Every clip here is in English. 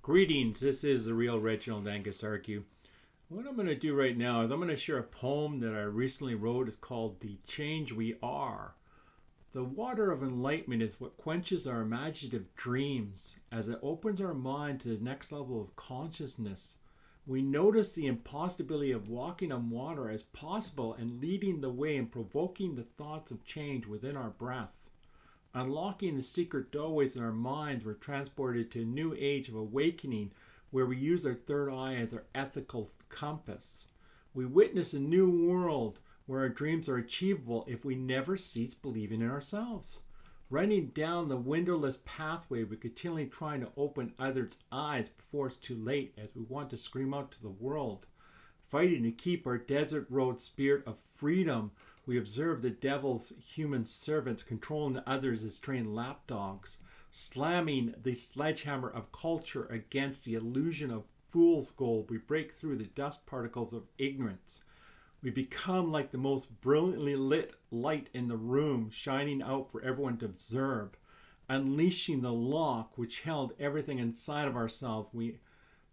Greetings, this is the Real Reginald Angus Argue. What I'm going to do right now is I'm going to share a poem that I recently wrote. It's called The Change We Are. The water of enlightenment is what quenches our imaginative dreams as it opens our mind to the next level of consciousness. We notice the impossibility of walking on water as possible and leading the way and provoking the thoughts of change within our breath. Unlocking the secret doorways in our minds, we're transported to a new age of awakening where we use our third eye as our ethical compass. We witness a new world where our dreams are achievable if we never cease believing in ourselves. Running down the windowless pathway, we continually trying to open others' eyes before it's too late as we want to scream out to the world. Fighting to keep our desert road spirit of freedom, we observe the devil's human servants controlling others as trained lapdogs, slamming the sledgehammer of culture against the illusion of fool's gold. We break through the dust particles of ignorance. We become like the most brilliantly lit light in the room, shining out for everyone to observe, unleashing the lock which held everything inside of ourselves. We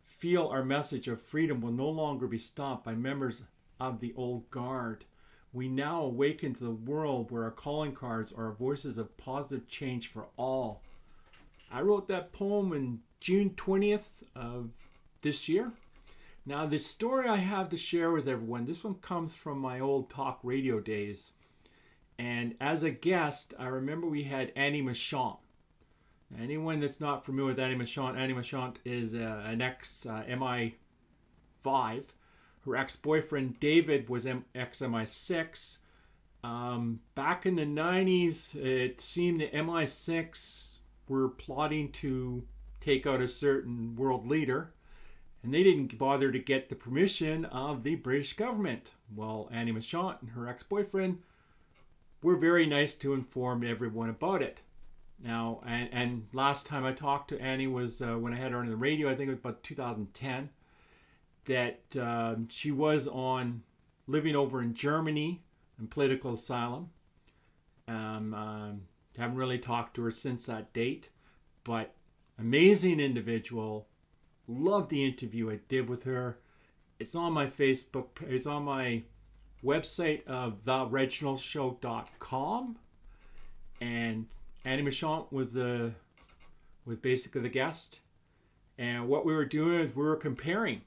feel our message of freedom will no longer be stopped by members of the old guard. We now awaken to the world where our calling cards are voices of positive change for all. I wrote that poem in June 20th of this year. Now, the story I have to share with everyone, this one comes from my old talk radio days. And as a guest, I remember we had Annie Machon. Anyone that's not familiar with Annie Machon is an ex-MI5. Her ex-boyfriend David was ex-MI6. Back in the 90s, it seemed the MI6 were plotting to take out a certain world leader, and they didn't bother to get the permission of the British government. Well, Annie Machon and her ex-boyfriend were very nice to inform everyone about it. Now, and last time I talked to Annie was when I had her on the radio, I think it was about 2010, that she was living over in Germany in political asylum. Haven't really talked to her since that date, but amazing individual. Loved the interview I did with her. It's on my Facebook, it's on my website of thereginaldshow.com. And Annie Machon was basically the guest. And what we were doing is we were comparing.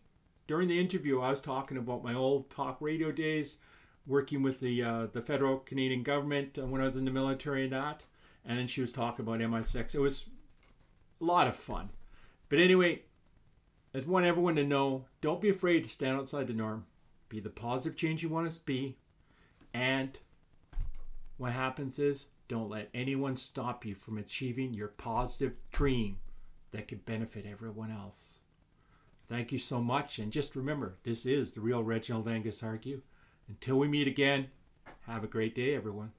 During the interview, I was talking about my old talk radio days, working with the federal Canadian government when I was in the military and that. And then she was talking about MI6. It was a lot of fun. But anyway, I just want everyone to know, don't be afraid to stand outside the norm. Be the positive change you want to be. And what happens is, don't let anyone stop you from achieving your positive dream that could benefit everyone else. Thank you so much. And just remember, this is the Real Reginald Angus Argue. Until we meet again, have a great day, everyone.